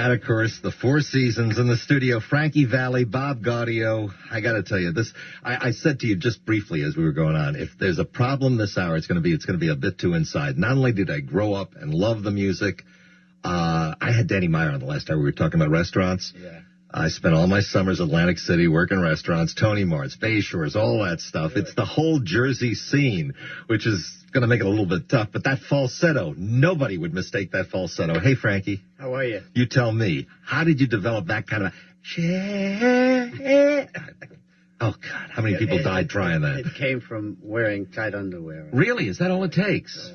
And, of course, the Four Seasons in the studio, Frankie, Valli, Bob Gaudio. I got to tell you, this. I said to you just briefly as we were going on, if there's a problem this hour, it's going to be a bit too inside. Not only did I grow up and love the music, I had Danny Meyer on the last hour. We were talking about restaurants. Yeah. I spent all my summers in Atlantic City working restaurants, Tony Mart's, Bay Shores, all that stuff. Really? It's the whole Jersey scene, which is going to make it a little bit tough. But that falsetto, nobody would mistake that falsetto. Hey, Frankie. How are you? You tell me. How did you develop that kind of... Oh, God. How many people died trying that? It came from wearing tight underwear. Right? Really? Is that all it takes?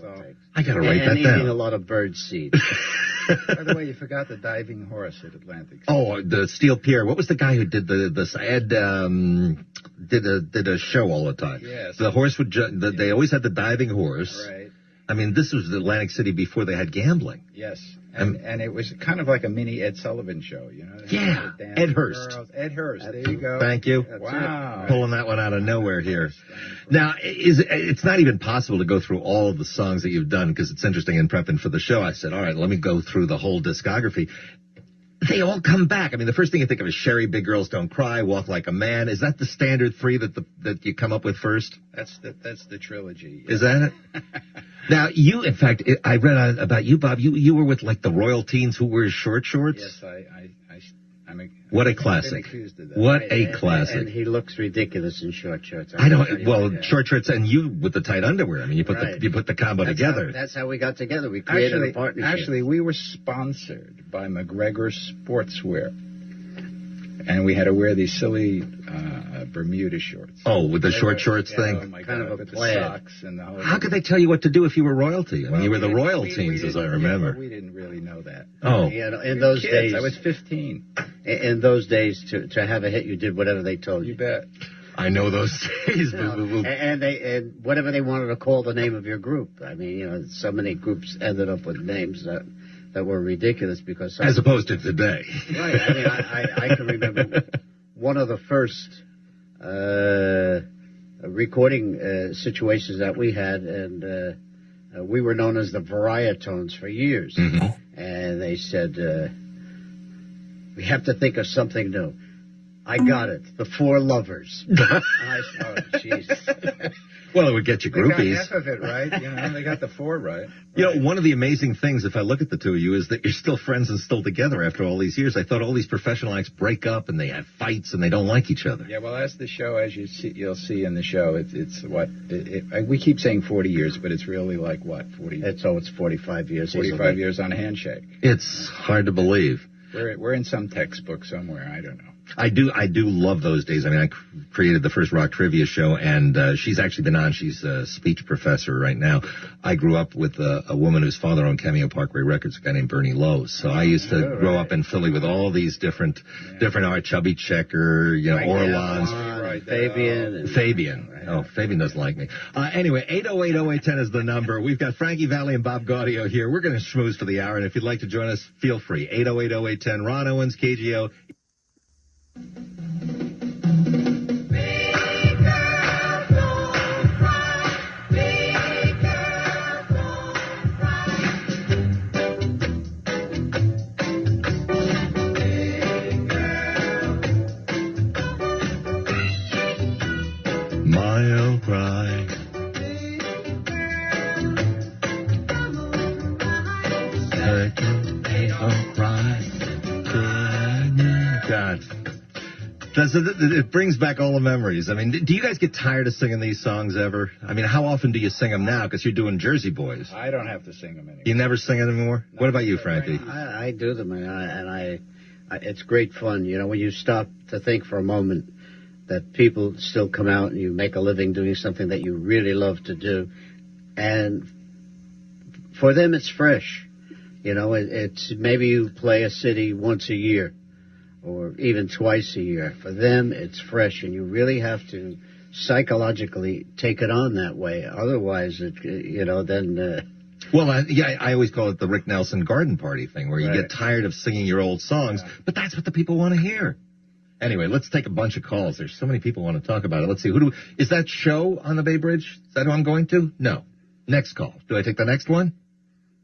I got to write that down. And eating a lot of bird seed. By the way, you forgot the diving horse at Atlantic City. Oh, the Steel Pier. What was the guy who did this? Ed did a show all the time. Yes. The horse would. They always had the diving horse. Right. I mean, this was Atlantic City before they had gambling. Yes. And it was kind of like a mini Ed Sullivan show, you know? Yeah. Ed Hurst. Girls. Ed Hurst. There you go. Thank you. Wow. Pulling that one out of nowhere here. Now, it's not even possible to go through all of the songs that you've done because it's interesting in prepping for the show. I said, all right, let me go through the whole discography. They all come back. I mean, the first thing you think of is Sherry, Big Girls Don't Cry, Walk Like a Man. Is that the standard three that you come up with first? That's the trilogy. Is that it? Now, you, in fact, I read about you, Bob. You were with like the Royal Teens who wear short shorts. Yes, What a classic! What a classic! And he looks ridiculous in short shorts. I don't. Well, short shorts and you with the tight underwear. I mean, you put the combo together. That's how we got together. We created a partnership. Actually, we were sponsored by McGregor Sportswear, and we had to wear these silly Bermuda shorts. Oh, with the short shorts thing. Oh my kind God, of a with plaid. the socks and the whole. How could they tell you what to do if you were royalty? I mean, you were the Royal we Teens, as I remember. Yeah, we didn't really know that. Oh, in those days, I was 15. In those days, to have a hit, you did whatever they told you. You bet. I know those days. And whatever they wanted to call the name of your group. I mean, so many groups ended up with names that were ridiculous because as opposed to today. Right. I mean, I can remember one of the first recording situations that we had, and we were known as the Varietones for years. Mm-hmm. And they said, we have to think of something new. I got it. The Four Lovers. And I said, oh, jeez. Well, it would get you groupies. They got half of it right. You know, they got the four right. You know, one of the amazing things, if I look at the two of you, is that you're still friends and still together after all these years. I thought all these professional acts break up and they have fights and they don't like each other. Yeah, well, that's the show, as you'll see in the show. We keep saying 40 years, but it's really like what, 40? It's 45 years. 45 years on a handshake. It's hard to believe. We're in some textbook somewhere. I don't know. I do love those days. I mean, I created the first rock trivia show, and she's actually been on. She's a speech professor right now. I grew up with a woman whose father owned Cameo Parkway Records, a guy named Bernie Lowe. So I used to grow up in Philly with all these different art, Chubby Checker, Orlons. Fabian. Right. Oh, Fabian doesn't like me. Anyway, 808-0810 is the number. We've got Frankie, Valli, and Bob Gaudio here. We're going to schmooze for the hour, and if you'd like to join us, feel free. 808-0810. Ron Owens, KGO. I'll cry. I'll cry. God. It brings back all the memories. I mean, do you guys get tired of singing these songs ever? I mean, how often do you sing them now? Because you're doing Jersey Boys. I don't have to sing them anymore. You never sing it anymore? What about you, Frankie? I do them, and it's great fun. You know, when you stop to think for a moment that people still come out and you make a living doing something that you really love to do. And for them, it's fresh. You know, it's maybe you play a city once a year or even twice a year. For them, it's fresh, and you really have to psychologically take it on that way. Otherwise, then... Well, I always call it the Rick Nelson garden party thing, where you get tired of singing your old songs, but that's what the people want to hear. Anyway, let's take a bunch of calls. There's so many people want to talk about it. Let's see. Is that show on the Bay Bridge? Is that who I'm going to? No. Next call. Do I take the next one?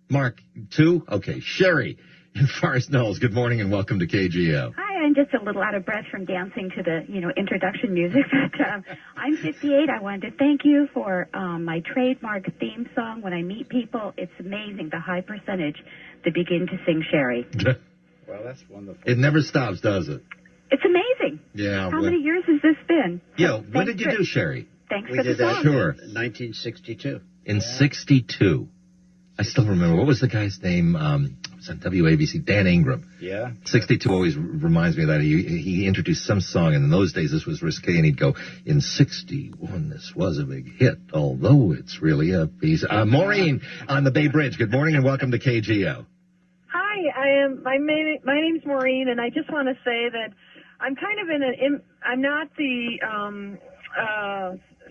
Mark, 2? Okay. Sherry. in Forest Knolls. Good morning and welcome to KGO. Hi, I'm just a little out of breath from dancing to the, introduction music. But I'm 58. I wanted to thank you for my trademark theme song. When I meet people, it's amazing the high percentage that begin to sing Sherry. Well, that's wonderful. It never stops, does it? It's amazing. Yeah. How many years has this been? Yeah. When did you do Sherry? Thanks We for the did that song. Sure. in 1962. In 62. I still remember. What was the guy's name? It was on WABC, Dan Ingram. Yeah. 62 always reminds me of that. He introduced some song, and in those days this was risque, and he'd go, in 61, this was a big hit, although it's really a piece. Maureen on the Bay Bridge. Good morning and welcome to KGO. Hi, my name's Maureen, and I just want to say that I'm kind of I'm not the,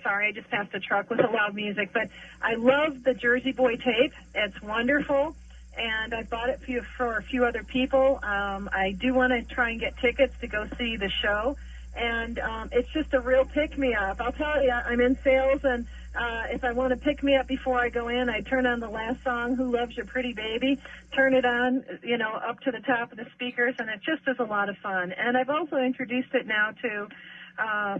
sorry, I just passed a truck with a loud music, but I love the Jersey Boy tape. It's wonderful, and I bought it for a few other people. I do want to try and get tickets to go see the show, and it's just a real pick-me-up. I'll tell you, I'm in sales, and if I want to pick me up before I go in, I turn on the last song, Who Loves Your Pretty Baby, turn it on, up to the top of the speakers, and it just is a lot of fun. And I've also introduced it now to,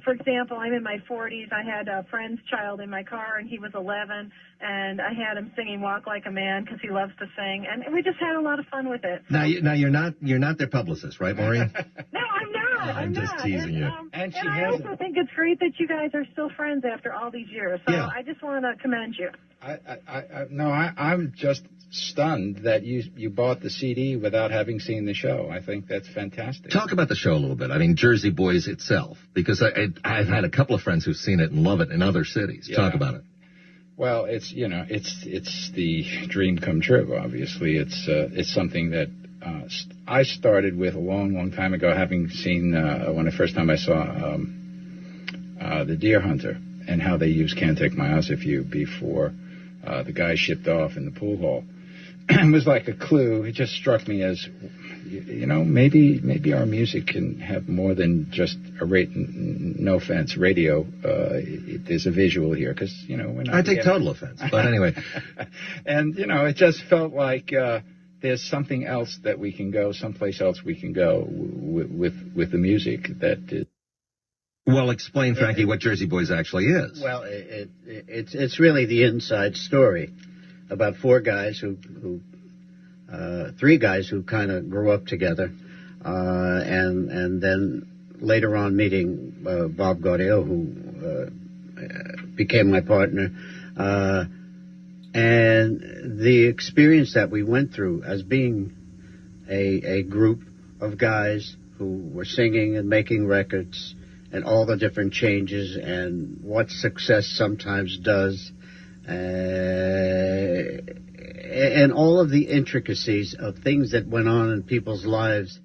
for example, I'm in my 40s. I had a friend's child in my car, and he was 11, and I had him singing Walk Like a Man because he loves to sing, and we just had a lot of fun with it. Now you're not their publicist, right, Maureen? No, I'm not. I'm just not. teasing you. And I also think it's great that you guys are still friends after all these years. So Yeah. I just want to commend you. I'm just stunned that you bought the CD without having seen the show. I think that's fantastic. Talk about the show a little bit. I mean, Jersey Boys itself, because I've had a couple of friends who've seen it and love it in other cities. Yeah. Talk about it. Well, it's the dream come true. Obviously, it's something that I started with a long time ago, having seen when the first time I saw the Deer Hunter and how they used Can't Take My Eyes Off You before the guy shipped off in the pool hall. It was like a clue. It just struck me as, maybe our music can have more than just no offense, radio. There's a visual here because, we're not. I take total offense, but anyway. And, it just felt like there's something else that we can go, someplace else we can go with the music that is. Well, explain, Frankie, what Jersey Boys actually is. Well, it's really the inside story about three guys who kind of grew up together, and then later on meeting Bob Gaudio, who became my partner, and the experience that we went through as being a group of guys who were singing and making records, and all the different changes and what success sometimes does, and all of the intricacies of things that went on in people's lives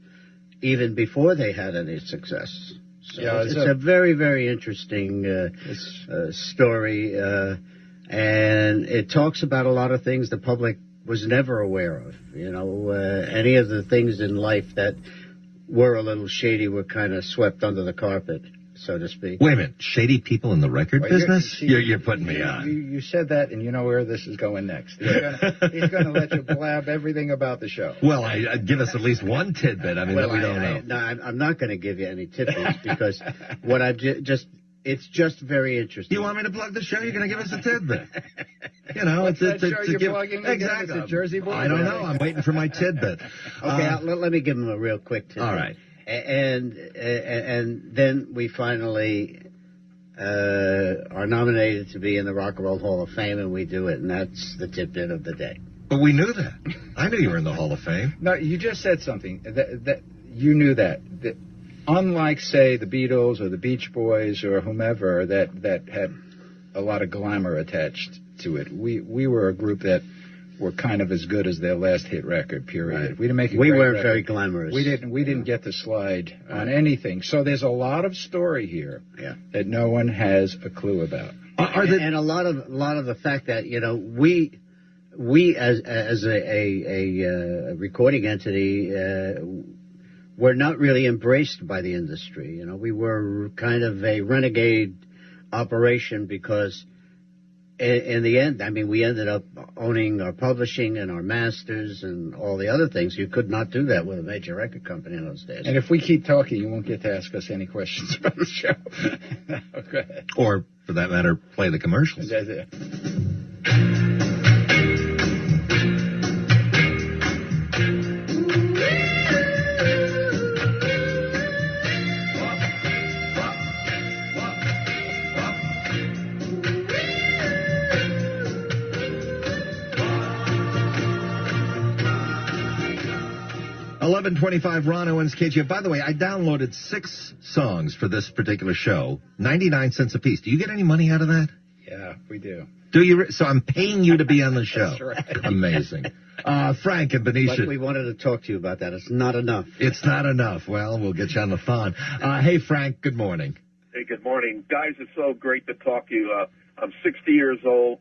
even before they had any success. So Yeah, it's a very, very interesting story, and it talks about a lot of things the public was never aware of. Any of the things in life that were a little shady were kind of swept under the carpet, so to speak. Wait a minute, shady people in the record Well, business? You're putting me on. You said that, and you know where this is going next. He's going to let you blab everything about the show. Well, give us at least one tidbit. I mean, that we don't know. I'm not going to give you any tidbits because what I've it's just very interesting. You want me to plug the show? You're going to give us a tidbit. What's that show you're plugging again? Exactly. It's a Jersey Boy. I don't know. I'm waiting for my tidbit. Okay, let me give him a real quick tidbit. All right. And then we finally are nominated to be in the Rock and Roll Hall of Fame, and we do it, and that's the tidbit of the day. But we knew that. I knew you were in the Hall of Fame. No, you just said something that you knew that unlike, say, the Beatles or the Beach Boys or whomever that had a lot of glamour attached to it, we were a group that were kind of as good as their last hit record. Period. Right. We didn't make. We weren't very glamorous. We didn't get to slide on anything. So there's a lot of story here that no one has a clue about. And a lot of the fact that we as a recording entity were not really embraced by the industry. We were kind of a renegade operation because in the end, I mean, we ended up owning our publishing and our masters and all the other things. You could not do that with a major record company in those days. And if we keep talking, you won't get to ask us any questions about the show. Go ahead. Or, for that matter, play the commercials. That's it. 11:25, Ron Owens, KGO. By the way, I downloaded 6 songs for this particular show, 99 cents a piece. Do you get any money out of that? Yeah, we do. Do you? So I'm paying you to be on the show. That's right. Amazing. Frank and Benicia. But we wanted to talk to you about that. It's not enough. It's not enough. Well, we'll get you on the phone. Hey, Frank, good morning. Hey, good morning. Guys, it's so great to talk to you. I'm 60 years old.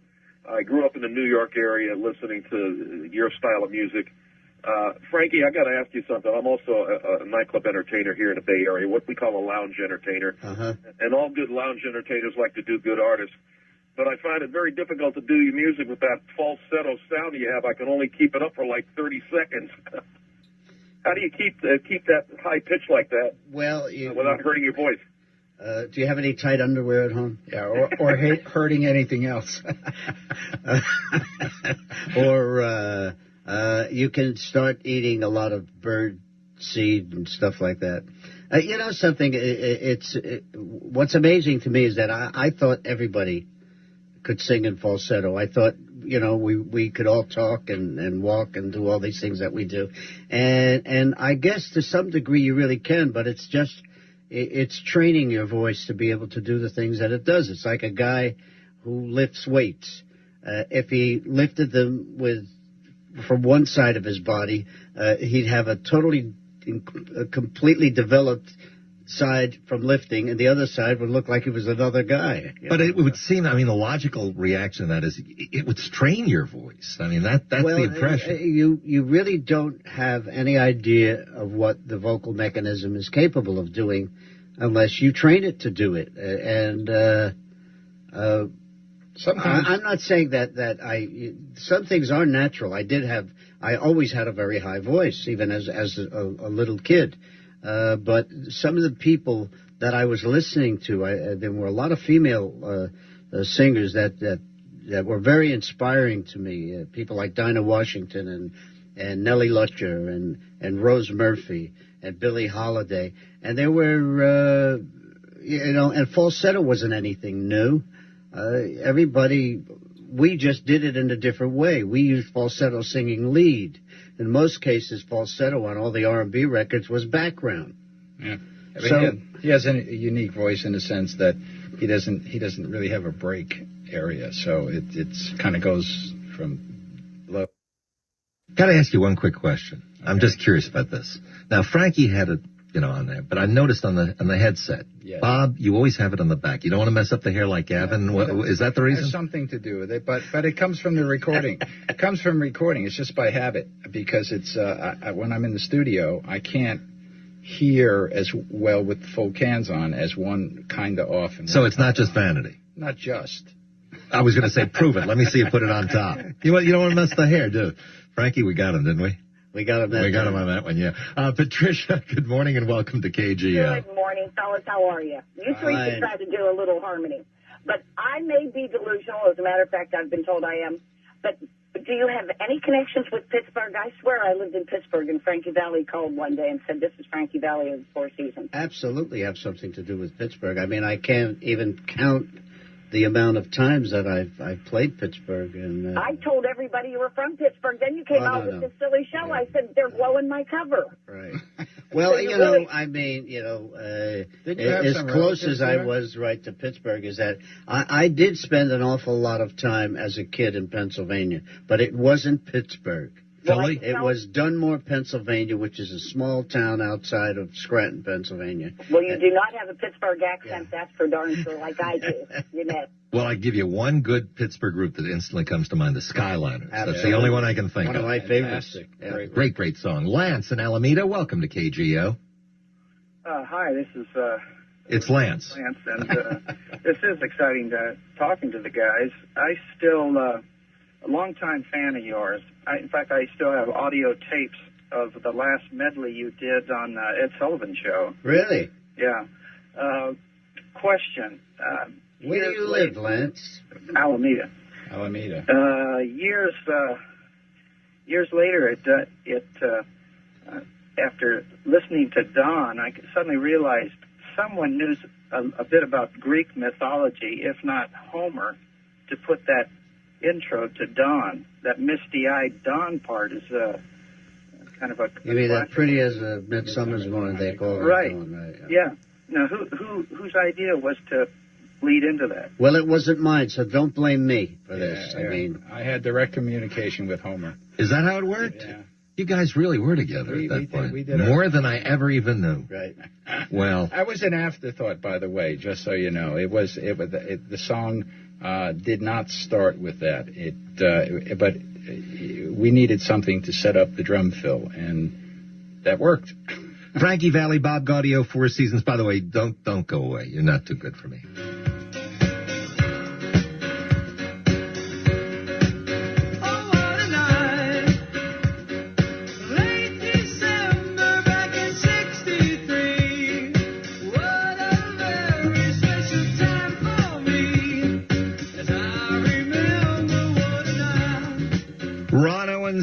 I grew up in the New York area listening to your style of music. Frankie, I got to ask you something. I'm also a nightclub entertainer here in the Bay Area, what we call a lounge entertainer. Uh-huh. And all good lounge entertainers like to do good artists. But I find it very difficult to do your music with that falsetto sound you have. I can only keep it up for like 30 seconds. How do you keep that high pitch like that? Well, without hurting your voice? Do you have any tight underwear at home? Yeah, or hurting anything else. Or you can start eating a lot of bird seed and stuff like that. You know something? What's amazing to me is that I thought everybody could sing in falsetto. I thought, we could all talk and walk and do all these things that we do. And I guess to some degree you really can, but it's training your voice to be able to do the things that it does. It's like a guy who lifts weights. If he lifted them from one side of his body, he'd have a completely developed side from lifting, and the other side would look like he was another guy. But it would seem, the logical reaction to that is it would strain your voice. That's the impression. You really don't have any idea of what the vocal mechanism is capable of doing unless you train it to do it. Sometimes I'm not saying that some things are natural. I always had a very high voice, even as a little kid. But some of the people that I was listening to, there were a lot of female singers that were very inspiring to me. People like Dinah Washington and Nellie Lutcher and Rose Murphy and Billie Holiday. And there were, and falsetto wasn't anything new. We just did it in a different way. We used falsetto singing lead. In most cases, falsetto on all the R&B records was background. Yeah. So he has a unique voice in the sense that he doesn't really have a break area. So it's kind of goes from low. Got to ask you one quick question. Okay. I'm just curious about this. Now, Frankie had it, on there, but I noticed on the headset. Yes. Bob, you always have it on the back. You don't want to mess up the hair like Gavin. Yeah. Is that the reason? It has something to do with it, but it comes from the recording. It comes from recording. It's just by habit because it's when I'm in the studio, I can't hear as well with full cans on as one kind of off. So it's not just vanity. Not just. I was going to say prove it. Let me see you put it on top. You don't want to mess the hair, do Frankie, we got him, didn't we? We got him on that one, yeah. Patricia, good morning and welcome to KGO. Good morning, fellas. How are you? You three should try to do a little harmony. But I may be delusional. As a matter of fact, I've been told I am. But do you have any connections with Pittsburgh? I swear I lived in Pittsburgh, and Frankie Valli called one day and said, this is Frankie Valli of the Four Seasons. Absolutely have something to do with Pittsburgh. I can't even count the amount of times that I've played Pittsburgh. And I told everybody you were from Pittsburgh. Then you came out with this silly show. Yeah. I said, they're blowing my cover. Right. Well, as close as I was to Pittsburgh is that I did spend an awful lot of time as a kid in Pennsylvania, but it wasn't Pittsburgh. Philly? It was Dunmore, Pennsylvania, which is a small town outside of Scranton, Pennsylvania. Well, you do not have a Pittsburgh accent, that's for darn sure, like I do. Well, I give you one good Pittsburgh group that instantly comes to mind, the Skyliners. Absolutely. That's the only one I can think of. One of my favorites. Yeah. Great song. Lance in Alameda, welcome to KGO. Hi, this is It's Lance. Lance, and this is exciting talking to the guys. I still, a longtime fan of yours. In fact, I still have audio tapes of the last medley you did on Ed Sullivan Show. Really? Yeah. Question. Where do you live, Lance? Alameda. Years later, after listening to Dawn, I suddenly realized someone knew a bit about Greek mythology, if not Homer, to put that intro to Dawn. That misty-eyed Dawn part is kind of a... You mean that pretty as a Midsummer's Morning, they call it. Right. Dawn, right? Yeah. Now, whose idea was to lead into that? Well, it wasn't mine, so don't blame me for this. I mean, I had direct communication with Homer. Is that how it worked? Yeah. You guys really were together at that point. We did more than I ever even knew. Right. Well, I was an afterthought, by the way, just so you know. The song did not start with that. But we needed something to set up the drum fill, and that worked. Frankie, Valli, Bob Gaudio, Four Seasons. By the way, don't go away. You're not too good for me.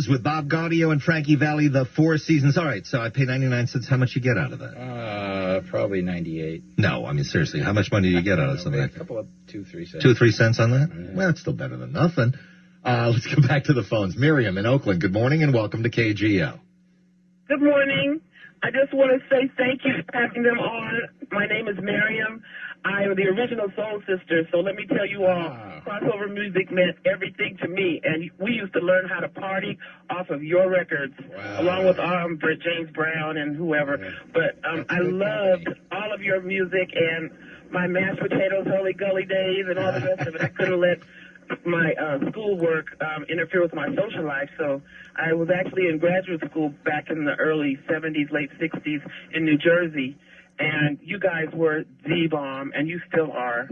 With Bob Gaudio and Frankie Valli, the Four Seasons. All right, so I pay 99 cents. How much you get out of that? Probably 98. No, I mean, seriously, how much money do you get out of something like that? A couple of 2-3 cents. 2-3 cents on that? Yeah. Well, it's still better than nothing. Let's go back to the phones. Miriam in Oakland, good morning and welcome to KGO. Good morning. I just want to say thank you for having them on. My name is Miriam. I am the original Soul Sister, so let me tell you all, crossover music meant everything to me, and we used to learn how to party off of your records, along with James Brown and whoever. But I loved all of your music and my mashed potatoes, Holy Gully days, and all the rest of it. I couldn't let my schoolwork interfere with my social life, so I was actually in graduate school back in the early 70s, late 60s in New Jersey. And you guys were the bomb, and you still are.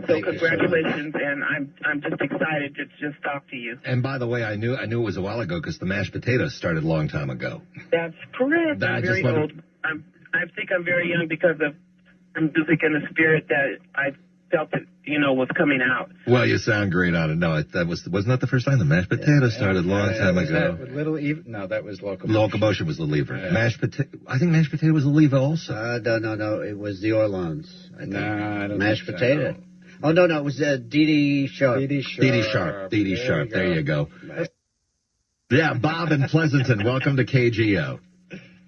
So congratulations, and I'm just excited to just talk to you. And by the way, I knew it was a while ago because the mashed potatoes started a long time ago. That's correct. I'm very old. I think I'm very young because of the music and the spirit that I felt that was coming out. Well, you sound great on it. No, wasn't that the first time the mashed potatoes started a long time ago? No, that was Locomotion. Locomotion was the lever. Yeah. I think mashed potato was the lever also. No, it was the Orleans. I don't mashed think potato. So. Oh no, it was Dee Sharp. Dee Sharp. There you go. Yeah, Bob in Pleasanton. Welcome to KGO.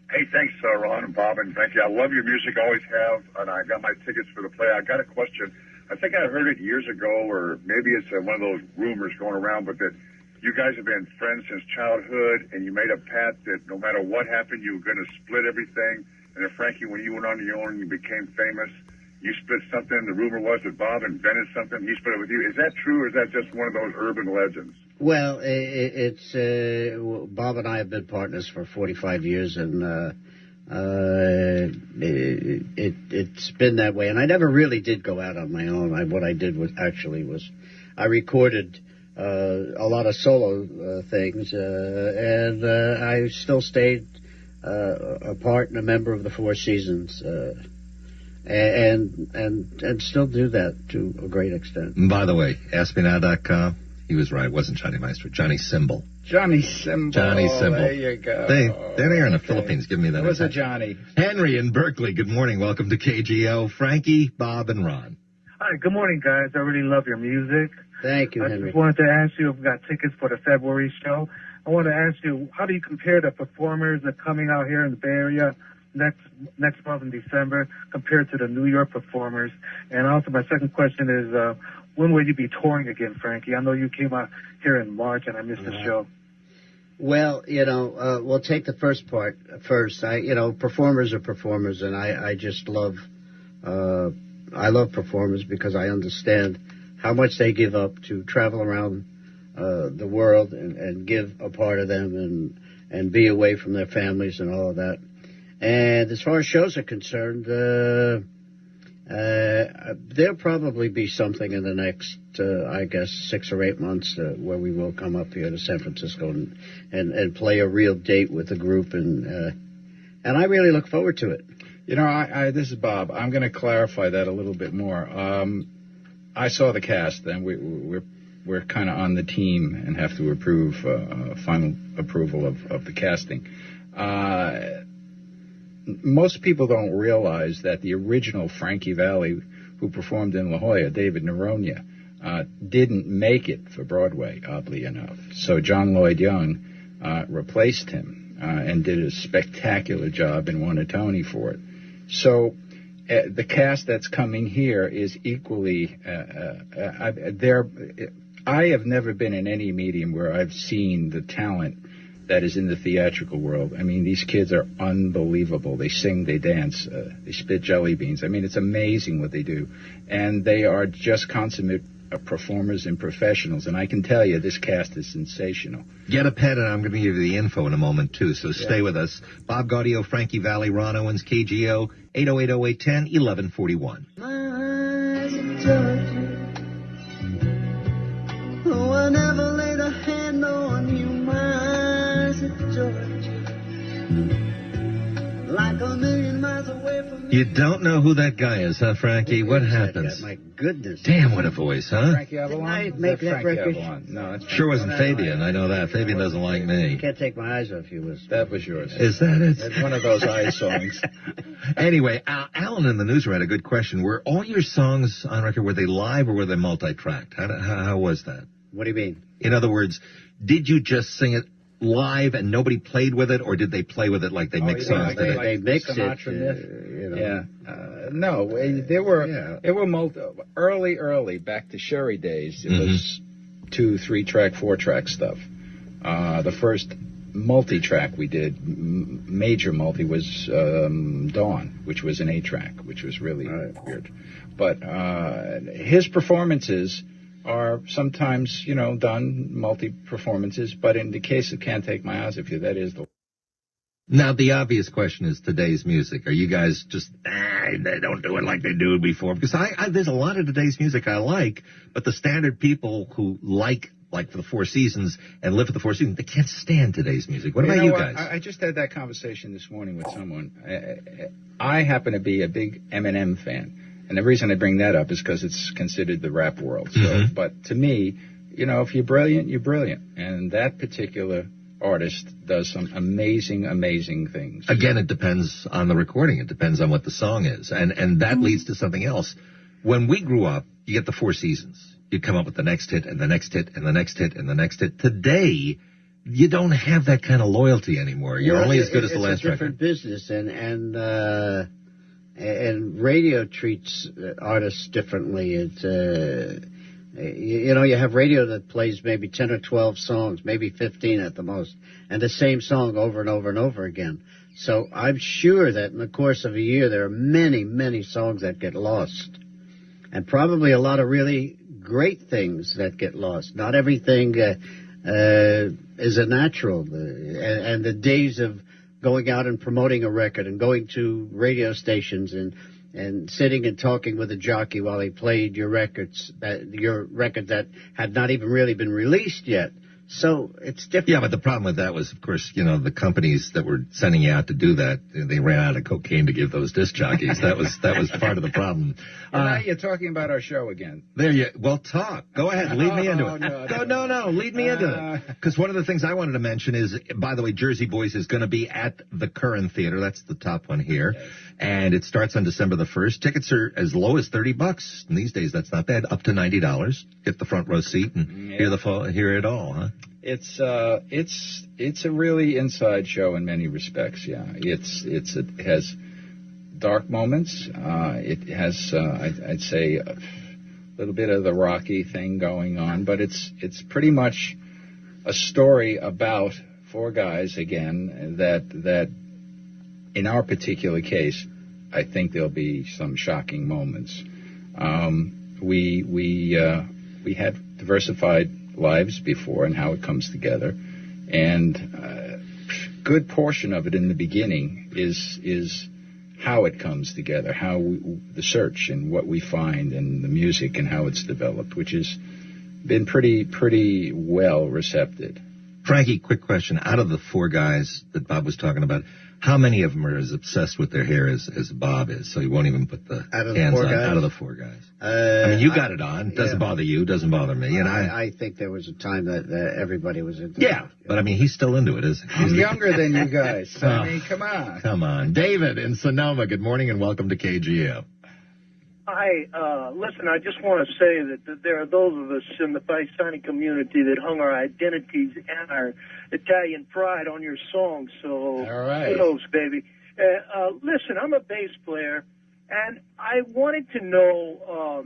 Hey, thanks, Ron and Bob, and thank you. I love your music, always have, and I got my tickets for the play. I got a question. I think I heard it years ago, or maybe it's one of those rumors going around, but that you guys have been friends since childhood, and you made a pact that no matter what happened, you were going to split everything. And then, Frankie, when you went on your own and you became famous, you split something. The rumor was that Bob invented something. He split it with you. Is that true, or is that just one of those urban legends? Well, it's Bob and I have been partners for 45 years, and it's been that way. And I never really did go out on my own. What I did was I recorded a lot of solo things, and I still stayed a part and a member of the Four Seasons, and still do that to a great extent. And by the way, AskMeNow.com. He was right. It wasn't Johnny Meister. Johnny Symbol. Johnny Symbol. There you go. They're here in the Philippines. Give me that. It was a Johnny. Henry in Berkeley. Good morning. Welcome to KGO. Frankie, Bob, and Ron. Hi. Good morning, guys. I really love your music. Thank you, I Henry. just wanted to ask you if we got tickets for the February show. I want to ask you, how do you compare the performers that are coming out here in the Bay Area next month in December compared to the New York performers? And also my second question is, when will you be touring again, Frankie? I know you came out here in March and I missed the show. Well, we'll take the first part first. Performers are performers, and I just love performers because I understand how much they give up to travel around the world and give a part of them and be away from their families and all of that. And as far as shows are concerned, There'll probably be something in the next, I guess, 6 or 8 months where we will come up here to San Francisco and play a real date with the group, and I really look forward to it. You know, this is Bob. I'm going to clarify that a little bit more. I saw the cast, and we're kind of on the team and have to approve final approval of the casting. Most people don't realize that the original Frankie Valli, who performed in La Jolla, David Noronha, didn't make it for Broadway, oddly enough. So John Lloyd Young replaced him and did a spectacular job and won a Tony for it. So the cast that's coming here is equally I have never been in any medium where I've seen the talent that is in the theatrical world. I mean, these kids are unbelievable. They sing, they dance, they spit jelly beans. I mean, it's amazing what they do. And they are just consummate performers and professionals. And I can tell you, this cast is sensational. Get a pen, and I'm going to give you the info in a moment, too, so stay with us. Bob Gaudio, Frankie Valli, Ron Owens, KGO, 808-0810-1141. Oh, I never laid a hand on you, Georgia, like a million miles away from you don't know who that guy is, huh, Frankie? What happens? My goodness. Damn, what a voice, huh? Frankie Avalon? Make that record? No, that's sure wasn't Fabian. I know that. Fabian doesn't like me. I can't take my eyes off you. That was yours. Is that it? It's one of those eye songs. Anyway, Alan in the newsroom had a good question. Were all your songs on record, were they live or were they multi-tracked? How was that? What do you mean? In other words, did you just sing it live and nobody played with it, or did they play with it like they mix songs today? They mix it. Yeah. No, there were early back to Sherry days. It was 2, 3-track, 4-track stuff. The first multi-track we did, major multi, was Dawn, which was an 8-track, which was really weird. But his performances are sometimes, done multi-performances, but in the case of Can't Take My Eyes Off You, that is the... Now, the obvious question is today's music. Are you guys just, they don't do it like they do it before? Because there's a lot of today's music I like, but the standard people who like for the Four Seasons and live for the Four Seasons, they can't stand today's music. What about you guys? I just had that conversation this morning with someone. I happen to be a big Eminem fan. And the reason I bring that up is because it's considered the rap world. So, but to me, if you're brilliant, you're brilliant. And that particular artist does some amazing, amazing things. Again, it depends on the recording. It depends on what the song is. And that leads to something else. When we grew up, you get the Four Seasons. You'd come up with the next hit and the next hit and the next hit and the next hit. Today, you don't have that kind of loyalty anymore. You're only as good as the last record. It's a different business, and radio treats artists differently. It's, you have radio that plays maybe 10 or 12 songs, maybe 15 at the most, and the same song over and over and over again. So I'm sure that in the course of a year, there are many, many songs that get lost, and probably a lot of really great things that get lost. Not everything is a natural, and the days of going out and promoting a record and going to radio stations and sitting and talking with a jockey while he played your record that had not even really been released yet. So it's different. Yeah, but the problem with that was, of course, the companies that were sending you out to do that, they ran out of cocaine to give those disc jockeys. That was part of the problem. Now you're talking about our show again. Well, talk. Go ahead. Lead me into it. No. Lead me into it. Because one of the things I wanted to mention is, by the way, Jersey Boys is going to be at the Curran Theater. That's the top one here. Yes. And it starts on December the 1st. Tickets are as low as $30. And these days, that's not bad. Up to $90. Get the front row seat and hear it all, huh? It's a really inside show in many respects. Yeah, it has dark moments. It has I'd say a little bit of the Rocky thing going on, but it's pretty much a story about 4 guys again that in our particular case, I think there'll be some shocking moments. We had diversified lives before and how it comes together, and good portion of it in the beginning is how it comes together, the search and what we find and the music and how it's developed, which has been pretty well received. Frankie, quick question. Out of the four guys that Bob was talking about, how many of them are as obsessed with their hair as Bob is? So he won't even put the cans on. Out of the four guys. I mean, you got it on. Doesn't bother you. Doesn't bother me. And I think there was a time that everybody was into it. Yeah, but I mean, he's still into it, isn't he? I'm younger than you guys. So, I mean, come on. Come on. David in Sonoma, good morning and welcome to KGO. Hi, listen, I just want to say that there are those of us in the Paisani community that hung our identities and our Italian pride on your song, so all right. Kudos, baby. Listen, I'm a bass player, and I wanted to know,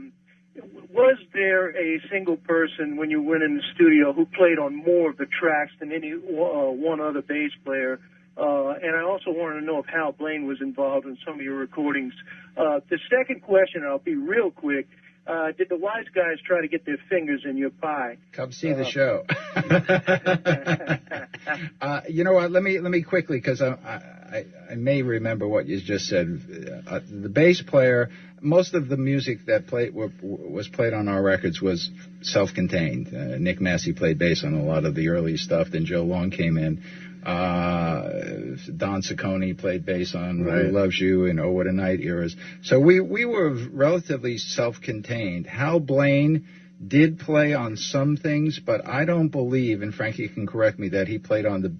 was there a single person when you went in the studio who played on more of the tracks than any one other bass player? And I also wanted to know if Hal Blaine was involved in some of your recordings. The second question, I'll be real quick. Did the wise guys try to get their fingers in your pie? Come see the show. You know what? Let me quickly, because I may remember what you just said. The bass player, most of the music that was played on our records was self-contained. Nick Massey played bass on a lot of the early stuff. Then Joe Long came in. Don Ciccone played bass on Who Loves You and Oh What a Night eras. So we were relatively self-contained. Hal Blaine did play on some things, but I don't believe, and Frankie can correct me, that he played on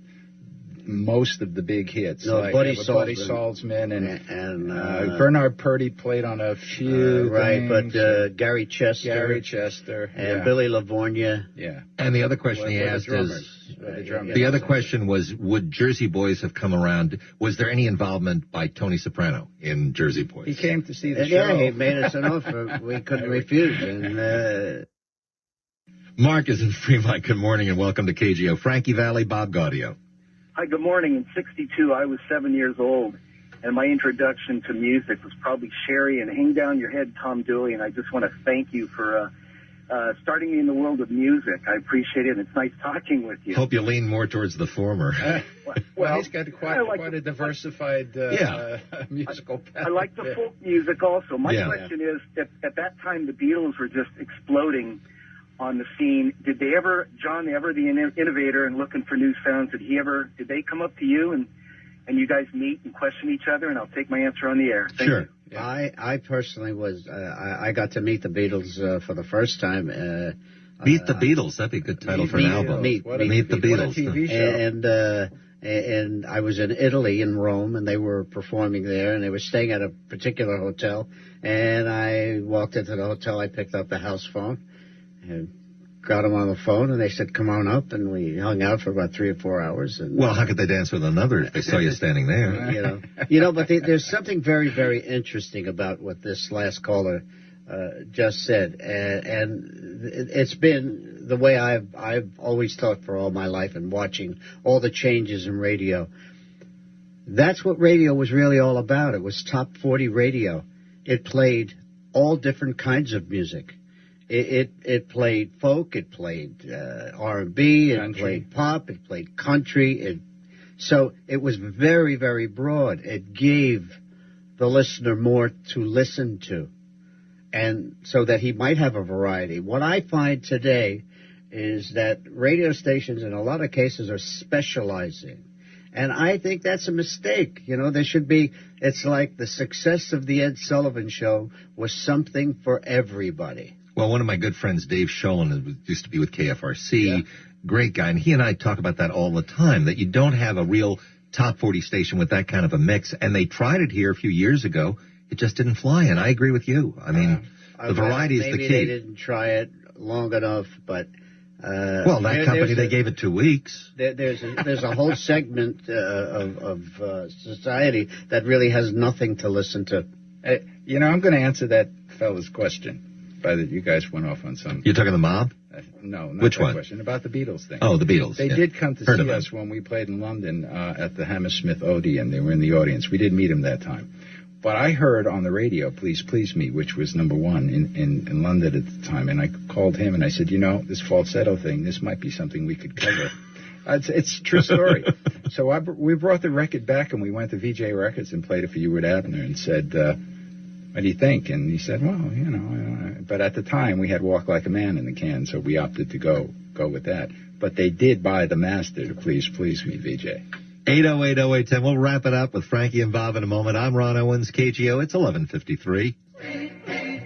most of the big hits. No, like Buddy Saltzman and Bernard Purdy played on a few right, things. But Gary Chester and Billy Livornia. Yeah. And the other question he asked is, the other question was, would Jersey Boys have come around? Was there any involvement by Tony Soprano in Jersey Boys? He came to see the show. Yeah, he made us an offer we couldn't refuse. And Mark is in Fremont. Good morning and welcome to KGO. Frankie Valli, Bob Gaudio. Hi, good morning. In '62, I was 7 years old, and my introduction to music was probably Sherry and Hang Down Your Head, Tom Dooley, and I just want to thank you for starting me in the world of music. I appreciate it, and it's nice talking with you. Hope you lean more towards the former. Well, he's got quite a diversified musical palette. I like the folk music also. My question is, at that time, the Beatles were just exploding on the scene. Did John ever, the innovator and looking for new sounds, did they come up to you and you guys meet and question each other? And I'll take my answer on the air. Thank you. Yeah. I personally was, I got to meet the Beatles for the first time. Meet the Beatles. That'd be a good title for an album. Meet the Beatles. What a TV show. And I was in Italy, in Rome, and they were performing there, and they were staying at a particular hotel. And I walked into the hotel, I picked up the house phone, and got them on the phone, and they said, come on up, and we hung out for about 3 or 4 hours. And, well, how could they dance with another if they saw you standing there? But there's something very, very interesting about what this last caller just said, and it's been the way I've always thought for all my life, and watching all the changes in radio. That's what radio was really all about. It was top 40 radio. It played all different kinds of music. It played folk, it played R&B, it played pop, it played country. So it was very, very broad. It gave the listener more to listen to, and so that he might have a variety. What I find today is that radio stations in a lot of cases are specializing. And I think that's a mistake. There should be, it's like the success of the Ed Sullivan Show was something for everybody. Well, one of my good friends, Dave Sholin, who used to be with KFRC, great guy, and he and I talk about that all the time, that you don't have a real top 40 station with that kind of a mix, and they tried it here a few years ago. It just didn't fly, and I agree with you. I mean, the variety is the key. Maybe they didn't try it long enough, but... well, that company, they gave it 2 weeks. There's a whole segment of society that really has nothing to listen to. I'm going to answer that fella's question. You guys went off on some. You're talking the mob? No, not Which that one? Question. About the Beatles thing. Oh, the Beatles. They did come to see us when we played in London at the Hammersmith Odeon. They were in the audience. We did meet them that time. But I heard on the radio, Please Please Me, which was number one in London at the time. And I called him and I said, this falsetto thing, this might be something we could cover. It's a true story. So we brought the record back, and we went to VJ Records and played it for Ewart Abner and said, what do you think? And he said, well, but at the time we had Walk Like a Man in the can, so we opted to go with that. But they did buy the master to Please Please Me, VJ. 808-0810. We'll wrap it up with Frankie and Bob in a moment. I'm Ron Owens, KGO. It's 11:53.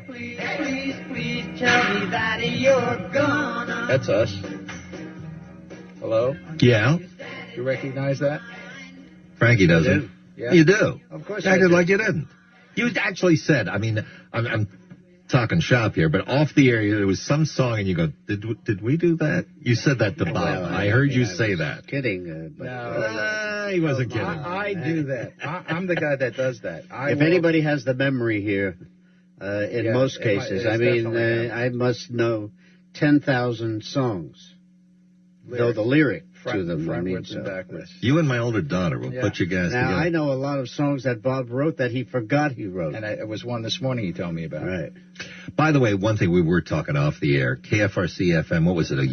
Please tell me that you're gonna. That's us. Hello? Yeah. You recognize that? Frankie doesn't. Yeah. You do. Of course You I acted do. like you didn't. You actually said, I mean, I'm talking shop here, but off the air, there was some song, and you go, did we do that? You said that to Bob. Well, I heard you say that. Kidding. But, He wasn't kidding. I do that. I'm the guy that does that. if anybody has the memory here, in most cases, I mean, I must know 10,000 songs. Know the lyric to them. Frontwards and backwards. You and my older daughter will put you guys now, together. I know a lot of songs that Bob wrote that he forgot he wrote. And it was one this morning he told me about. Right. By the way, one thing we were talking off the air, KFRC FM, what was it, a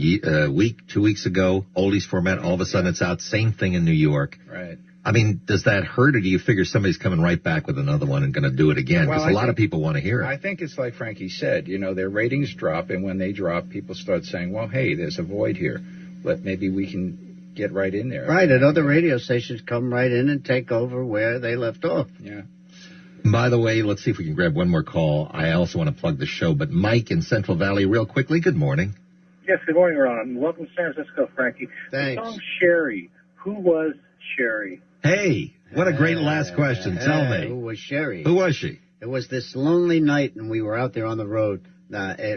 week, 2 weeks ago, oldies format, all of a sudden it's out, same thing in New York. Right. I mean, does that hurt, or do you figure somebody's coming right back with another one and going to do it again? Because a lot of people want to hear it. I think it's like Frankie said, their ratings drop, and when they drop, people start saying, well, hey, there's a void here. Maybe we can get right in there. Right, and other radio stations come right in and take over where they left off. Yeah. By the way, let's see if we can grab one more call. I also want to plug the show, but Mike in Central Valley, real quickly, good morning. Yes, good morning, Ron. Welcome to San Francisco, Frankie. Thanks. The song Sherry. Who was Sherry? Hey, what a great last question. Tell me. Who was Sherry? Who was she? It was this lonely night, and we were out there on the road.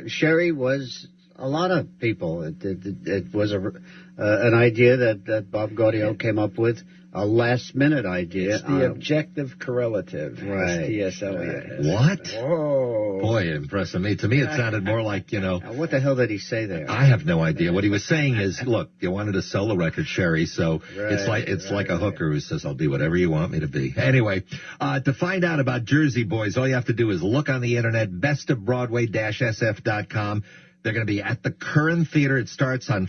Sherry was a lot of people. It was an idea that Bob Gaudio came up with, a last-minute idea. It's the objective correlative, right. as T.S. Eliot has. What? Whoa. Boy, impressing me. To me, it sounded more like, What the hell did he say there? I have no idea. What he was saying is, look, you wanted to sell the record, Sherry, so it's like a hooker who says, I'll be whatever you want me to be. Anyway, to find out about Jersey Boys, all you have to do is look on the internet, bestofbroadway-sf.com. They're going to be at the Curran Theater. It starts on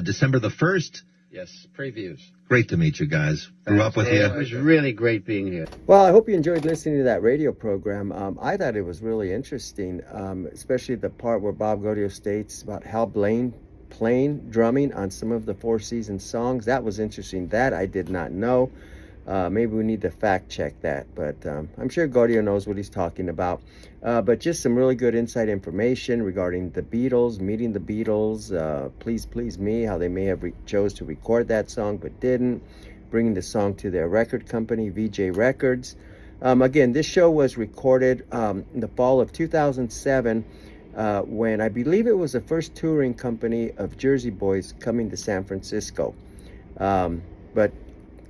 December the 1st. Yes, previews. Great to meet you guys. Grew up with you. It was really great being here. Well, I hope you enjoyed listening to that radio program. I thought it was really interesting, especially the part where Bob Gaudio states about Hal Blaine playing drumming on some of the Four Seasons songs. That was interesting. That I did not know. Maybe we need to fact check that, but I'm sure Gaudio knows what he's talking about. But just some really good inside information regarding the Beatles, meeting the Beatles, Please Please Me, how they may have chose to record that song but didn't, bringing the song to their record company, VJ Records. Again, this show was recorded in the fall of 2007 when I believe it was the first touring company of Jersey Boys coming to San Francisco. But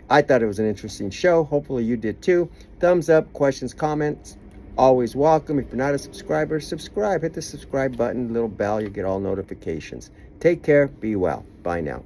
I thought it was an interesting show. Hopefully you did too. Thumbs up, questions, comments, always welcome. If you're not a subscriber, subscribe. Hit the subscribe button, little bell, you get all notifications. Take care, be well. Bye now.